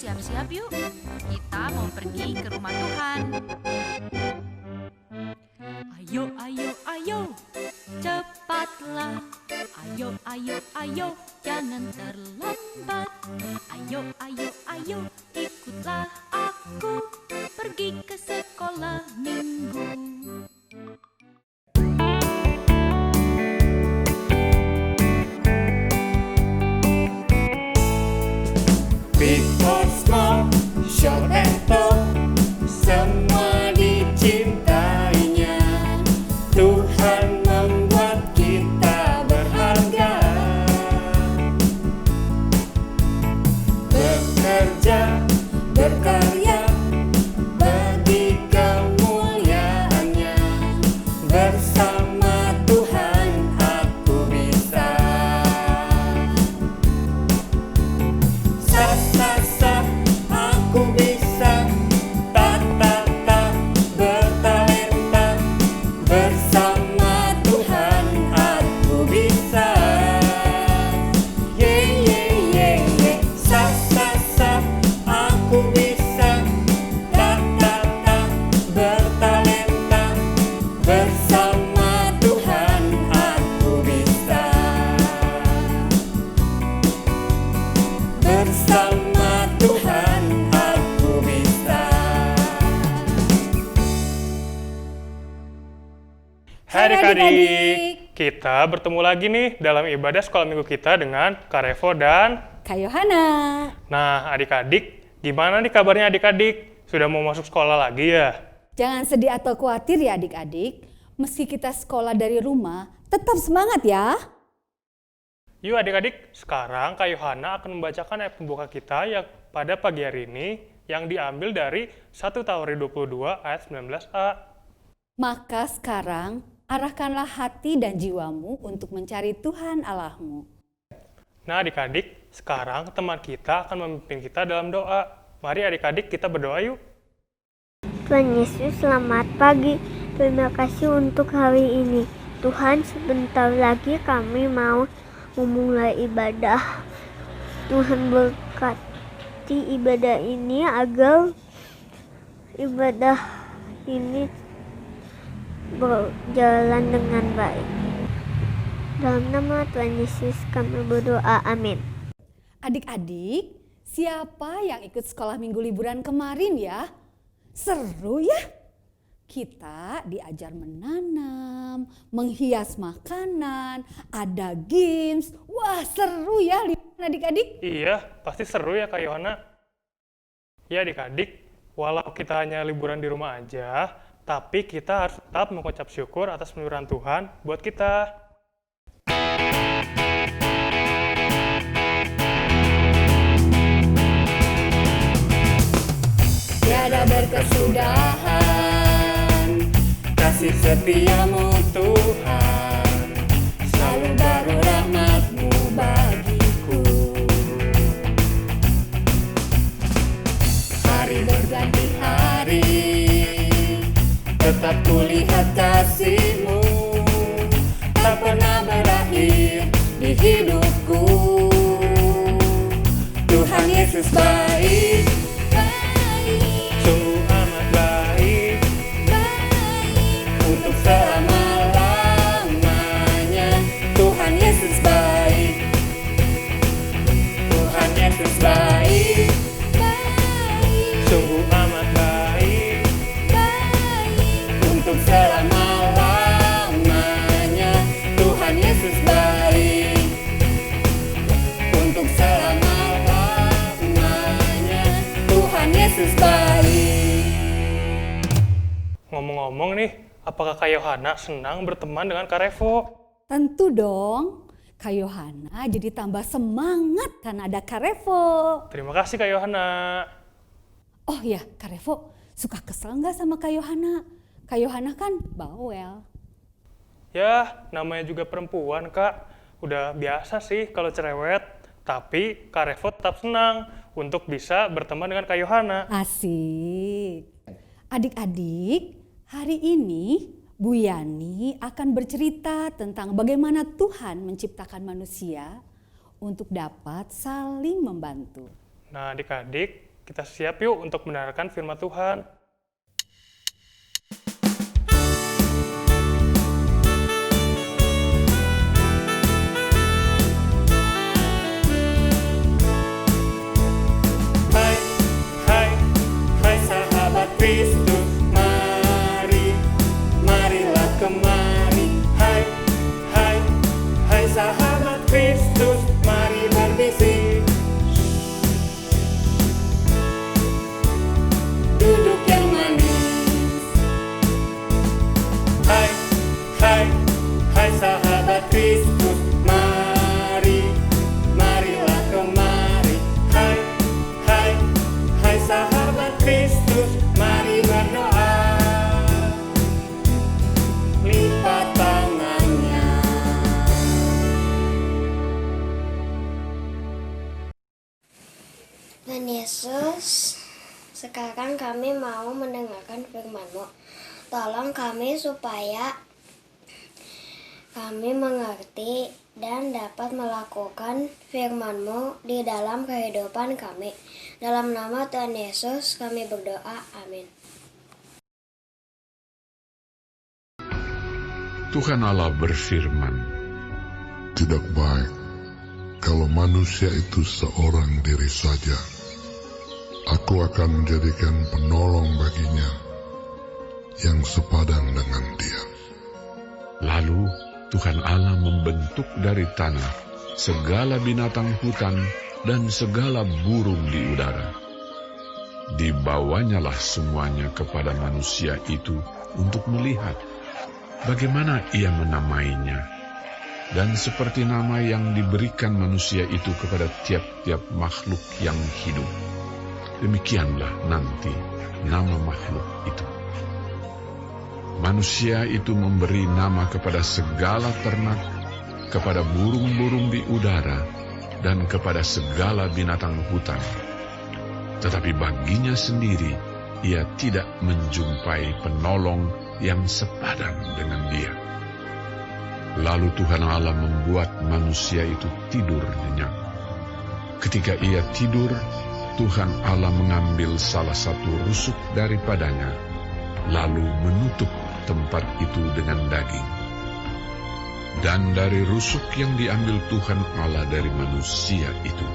siap-siap yuk. Kita mau pergi ke rumah Tuhan. Ayo, ayo, ayo, cepatlah. Ayo, ayo, ayo, jangan terlambat. Ayo, ayo, ayo, ikutlah aku pergi ke sekolah minggu. Big or small, short and tall, semua dicintainya. Tuhan membuat kita berharga, bekerja, berkarya bagi kemuliaannya. Bersama Tuhan aku bisa. Sa, aku bisa. Ta, bertalenta. Bersama Tuhan aku bisa. Ye, ye, ye, ye. Sa, aku bisa. Ta, bertalenta. Bersama Tuhan aku bisa. Bersama Tuhan aku bisa. Hai adik-adik, kita bertemu lagi nih dalam ibadah sekolah minggu kita dengan Kak Revo dan Kak Yohana. Nah adik-adik, gimana nih kabarnya adik-adik? Sudah mau masuk sekolah lagi ya? Jangan sedih atau khawatir ya adik-adik. Meski kita sekolah dari rumah, tetap semangat ya. Yuk adik-adik, sekarang Kak Yohana akan membacakan ayat pembuka kita yang pada pagi hari ini yang diambil dari 1 Tawarikh 22 ayat 19a. Maka sekarang arahkanlah hati dan jiwamu untuk mencari Tuhan Allahmu. Nah adik-adik, sekarang teman kita akan memimpin kita dalam doa. Mari adik-adik kita berdoa yuk. Tuhan Yesus, selamat pagi. Terima kasih untuk hari ini. Tuhan, sebentar lagi kami mau memulai ibadah. Tuhan berkati ibadah ini agar ibadah ini berjalan dengan baik. Dalam nama Tuhan Yesus kami berdoa, amin. Adik-adik, siapa yang ikut sekolah minggu liburan kemarin ya? Seru ya? Kita diajar menanam, menghias makanan, ada games. Wah seru ya liburan adik-adik. Iya, pasti seru ya Kak Yohana. Ya adik-adik, walau kita hanya liburan di rumah aja, tapi kita harus tetap mengucap syukur atas pemeliharaan Tuhan buat kita. Tiada berkesudahan, Kasih setiamu Tuhan, selalu baru rahmat-Mu bagiku. hari berganti hari, tetap kulihat kasih-Mu, tak pernah berakhir di hidupku. Tuhan Yesus baik, sungguh amat baik, untuk selama-lamanya. Tuhan Yesus baik, Tuhan Yesus baik, sungguh amat baik, untuk selama-lamanya. Tuhan Yesus baik, untuk selama-lamanya. Tuhan Yesus baik. Ngomong-ngomong nih, apakah Kak Yohana senang berteman dengan Kak Revo? Tentu dong, Kak Yohana jadi tambah semangat karena ada Kak Revo. Terima kasih Kak Yohana. Oh ya, Kak Revo suka kesel nggak sama Kak Yohana? Kak Yohana kan bawel. Ya, namanya juga perempuan Kak. Udah biasa sih kalau cerewet. Tapi Kak Revo tetap senang untuk bisa berteman dengan Kak Yohana. Asik. Adik-adik, hari ini Bu Yani akan bercerita tentang bagaimana Tuhan menciptakan manusia untuk dapat saling membantu. Nah adik-adik, Kita siap yuk untuk mendengarkan firman Tuhan. Hai, hai, hai sahabat Kristus, mari, marilah kemari. Hai, hai, hai sahabat Kristus, mari berbisik. Duduk yang manis. Hai, hai, hai sahabat Kristus, mari, marilah kemari. Hai, hai, hai sahabat Kristus, mari berdoa. Lipat tangannya. Tuhan Yesus, sekarang kami mau mendengarkan firman-Mu. Tolong kami supaya kami mengerti dan dapat melakukan firman-Mu di dalam kehidupan kami. Dalam nama Tuhan Yesus kami berdoa. Amin. Tuhan Allah berfirman, Tidak baik kalau manusia itu seorang diri saja. Aku akan menjadikan penolong baginya yang sepadan dengan dia. Lalu Tuhan Allah membentuk dari tanah segala binatang hutan dan segala burung di udara. Dibawanyalah semuanya kepada manusia itu untuk melihat bagaimana ia menamainya. Dan seperti nama yang diberikan manusia itu kepada tiap-tiap makhluk yang hidup, demikianlah nanti nama makhluk itu. Manusia itu memberi nama kepada segala ternak, kepada burung-burung di udara, dan kepada segala binatang hutan. Tetapi baginya sendiri, ia tidak menjumpai penolong yang sepadan dengan dia. Lalu Tuhan Allah membuat manusia itu tidur nyenyak. Ketika ia tidur, Tuhan Allah mengambil salah satu rusuk daripadanya, lalu menutup tempat itu dengan daging. Dan dari rusuk yang diambil Tuhan Allah dari manusia itu,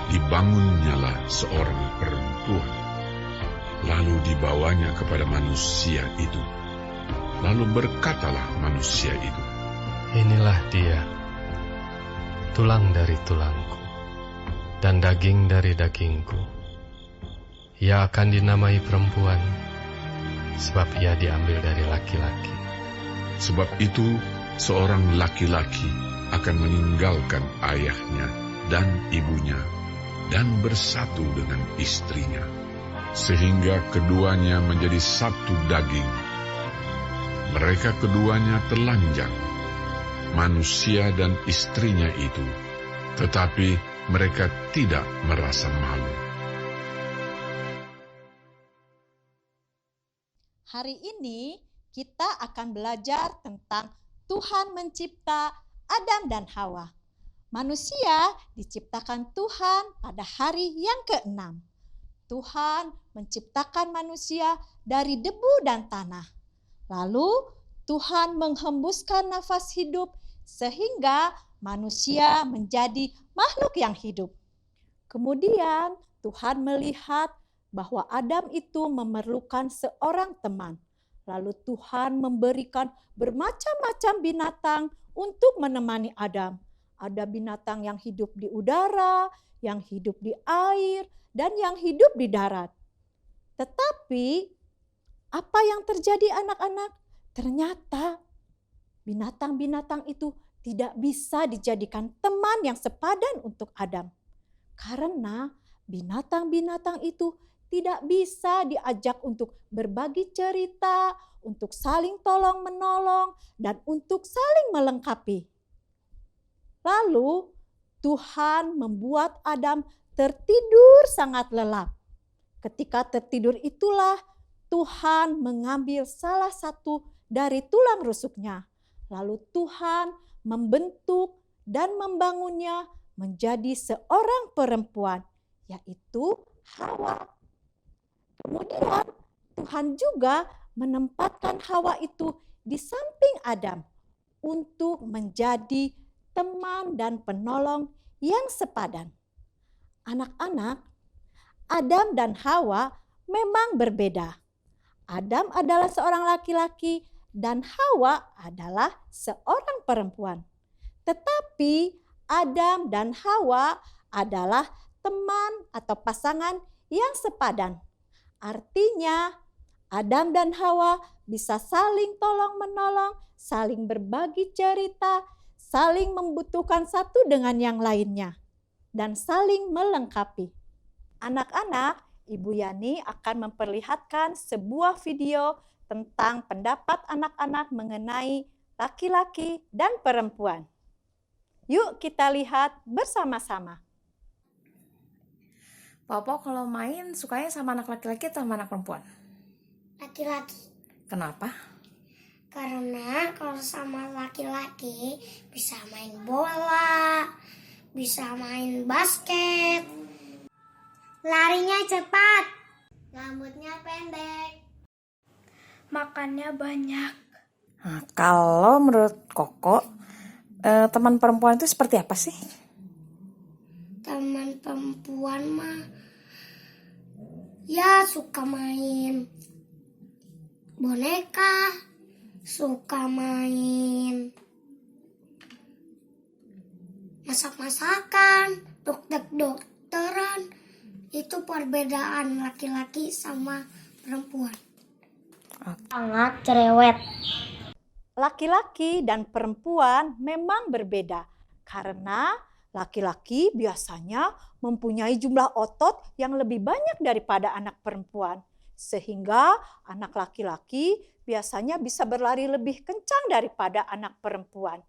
dibangunnyalah seorang perempuan. Lalu dibawanya kepada manusia itu. Lalu berkatalah manusia itu, Inilah dia, tulang dari tulangku, dan daging dari dagingku. Ia akan dinamai perempuan, sebab ia diambil dari laki-laki. sebab itu seorang laki-laki akan meninggalkan ayahnya dan ibunya dan bersatu dengan istrinya, sehingga keduanya menjadi satu daging. Mereka keduanya telanjang, manusia dan istrinya itu, tetapi mereka tidak merasa malu. Hari ini kita akan belajar tentang Tuhan mencipta Adam dan Hawa. Manusia diciptakan Tuhan pada hari yang ke-6. Tuhan menciptakan manusia dari debu dan tanah. Lalu Tuhan menghembuskan nafas hidup sehingga manusia menjadi makhluk yang hidup. Kemudian Tuhan melihat bahwa Adam itu memerlukan seorang teman. Lalu Tuhan memberikan bermacam-macam binatang untuk menemani Adam. Ada binatang yang hidup di udara, yang hidup di air, dan yang hidup di darat. Tetapi apa yang terjadi anak-anak? Ternyata binatang-binatang itu tidak bisa dijadikan teman yang sepadan untuk Adam. Karena binatang-binatang itu tidak bisa diajak untuk berbagi cerita, untuk saling tolong-menolong, dan untuk saling melengkapi. Lalu Tuhan membuat Adam tertidur sangat lelap. Ketika tertidur itulah Tuhan mengambil salah satu dari tulang rusuknya. Lalu Tuhan membentuk dan membangunnya menjadi seorang perempuan, yaitu Hawa. Kemudian Tuhan juga menempatkan Hawa itu di samping Adam untuk menjadi teman dan penolong yang sepadan. Anak-anak, Adam dan Hawa memang berbeda. Adam adalah seorang laki-laki dan Hawa adalah seorang perempuan. Tetapi Adam dan Hawa adalah teman atau pasangan yang sepadan. Artinya Adam dan Hawa bisa saling tolong-menolong, saling berbagi cerita, saling membutuhkan satu dengan yang lainnya, dan saling melengkapi. Anak-anak, Ibu Yani akan memperlihatkan sebuah video tentang pendapat anak-anak mengenai laki-laki dan perempuan. Yuk kita lihat bersama-sama. Papa kalau main sukanya sama anak laki-laki atau sama anak perempuan? Laki-laki. Kenapa? Karena kalau sama laki-laki bisa main bola, bisa main basket, larinya cepat, rambutnya pendek, makannya banyak. Nah, kalau menurut Koko, teman perempuan itu seperti apa sih? Teman perempuan mah ya suka main boneka, suka main masak-masakan, dokteran. Itu perbedaan laki-laki sama perempuan. Sangat cerewet. Laki-laki dan perempuan memang berbeda karena laki-laki biasanya mempunyai jumlah otot yang lebih banyak daripada anak perempuan. Sehingga anak laki-laki biasanya bisa berlari lebih kencang daripada anak perempuan.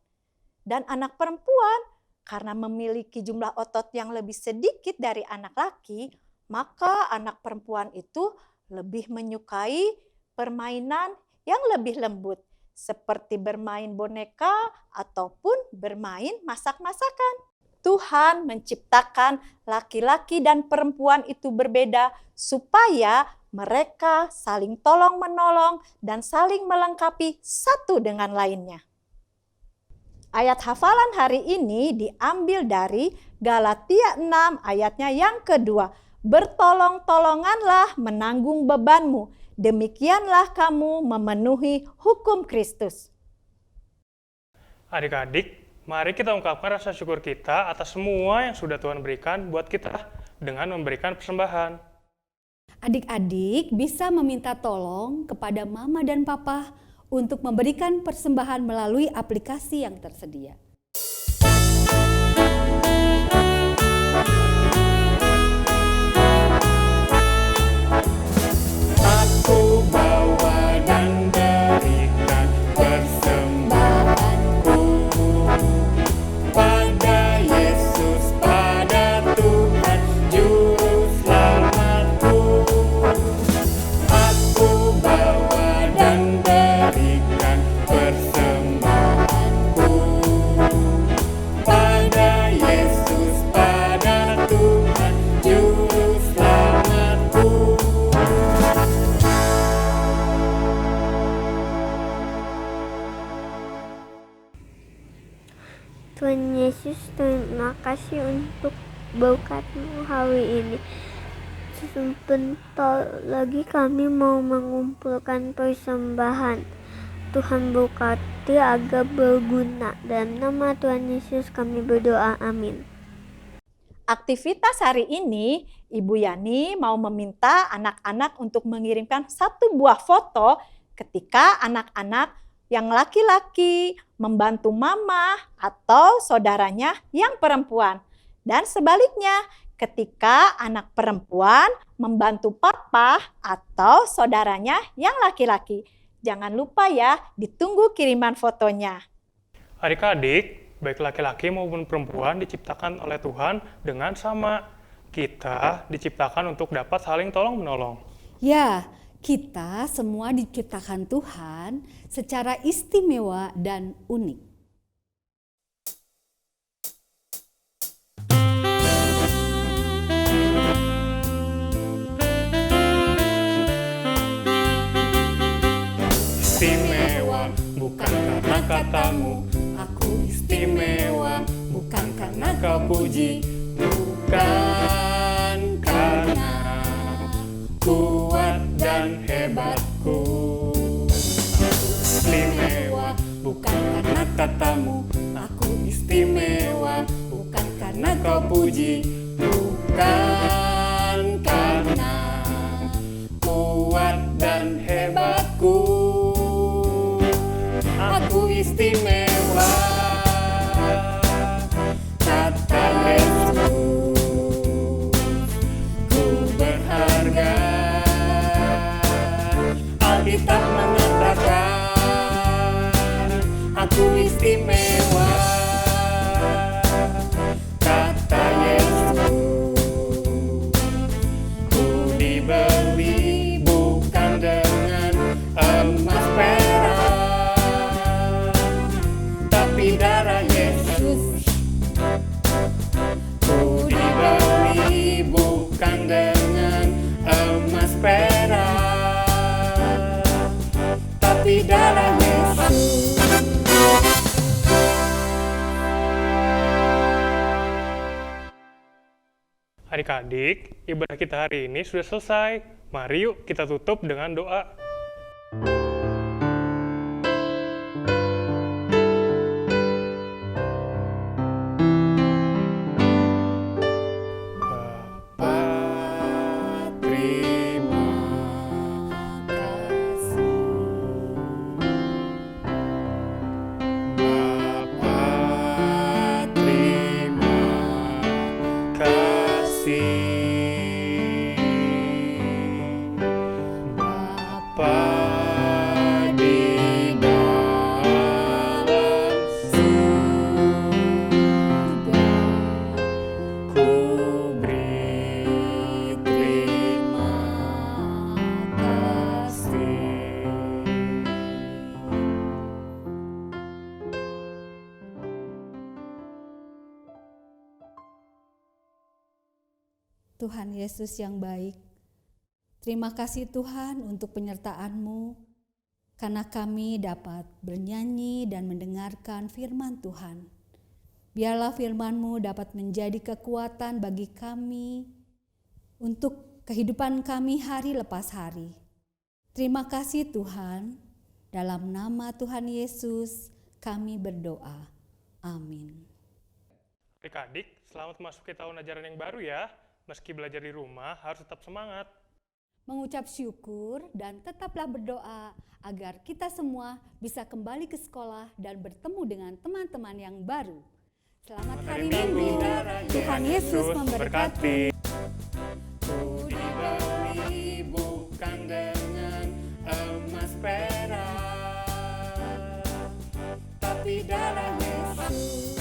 Dan anak perempuan karena memiliki jumlah otot yang lebih sedikit dari anak laki, maka anak perempuan itu lebih menyukai permainan yang lebih lembut, seperti bermain boneka ataupun bermain masak-masakan. Tuhan menciptakan laki-laki dan perempuan itu berbeda supaya mereka saling tolong-menolong dan saling melengkapi satu dengan lainnya. Ayat hafalan hari ini diambil dari Galatia 6 ayatnya yang kedua. Bertolong-tolonganlah menanggung bebanmu, demikianlah kamu memenuhi hukum Kristus. Adik-adik, mari kita ungkapkan rasa syukur kita atas semua yang sudah Tuhan berikan buat kita dengan memberikan persembahan. Adik-adik bisa meminta tolong kepada mama dan papa untuk memberikan persembahan melalui aplikasi yang tersedia. Aku bawa dan berikan persembahanku pada Yesus, pada Tuhan Juru Selamatku. Aku bawa dan berikan persembahanku pada Yesus, pada Tuhan Juru Selamatku. Tuhan Yesus, terima kasih untuk berkat-Mu hari ini. Sebentar lagi kami mau mengumpulkan persembahan. Tuhan berkati agar berguna. Dalam nama Tuhan Yesus kami berdoa, amin. Aktivitas hari ini, Ibu Yani mau meminta anak-anak untuk mengirimkan satu buah foto ketika anak-anak yang laki-laki membantu mama atau saudaranya yang perempuan. Dan sebaliknya, ketika anak perempuan membantu papa atau saudaranya yang laki-laki. Jangan lupa ya, ditunggu kiriman fotonya. Adik-adik, baik laki-laki maupun perempuan diciptakan oleh Tuhan dengan sama. Kita diciptakan untuk dapat saling tolong-menolong. Ya, kita semua diciptakan Tuhan secara istimewa dan unik. katamu, aku istimewa, bukan karena kau puji, bukan karena kuat dan hebatku. Aku istimewa, bukan karena katamu, aku istimewa, bukan karena kau puji, bukan karena kuat dan hebatku. Aku istimewa, kata Yesus, ku berharga. Alkitab mengatakan, aku istimewa, kata Yesus. Ku dibeli bukan dengan emas perak, tapi darah Yesus. Ku dibeli bukan dengan emas perak, tapi darah Yesus. Adik-adik, ibadah kita hari ini sudah selesai. Mari yuk kita tutup dengan doa. Terima kasih, Bapa, terima kasih, Bapa di dalam surga, ku beri terima kasih. Tuhan Yesus yang baik, terima kasih Tuhan untuk penyertaan-Mu, karena kami dapat bernyanyi dan mendengarkan firman Tuhan. Biarlah firman-Mu dapat menjadi kekuatan bagi kami untuk kehidupan kami hari lepas hari. Terima kasih Tuhan, dalam nama Tuhan Yesus kami berdoa. Amin. Adik-adik, selamat memasuki tahun ajaran yang baru ya. Meski belajar di rumah, harus tetap semangat. Mengucap syukur dan tetaplah berdoa agar kita semua bisa kembali ke sekolah dan bertemu dengan teman-teman yang baru. Selamat hari Minggu. Tuhan Yesus memberkati. Ku dibeli bukan dengan emas perak, tapi darah Yesus.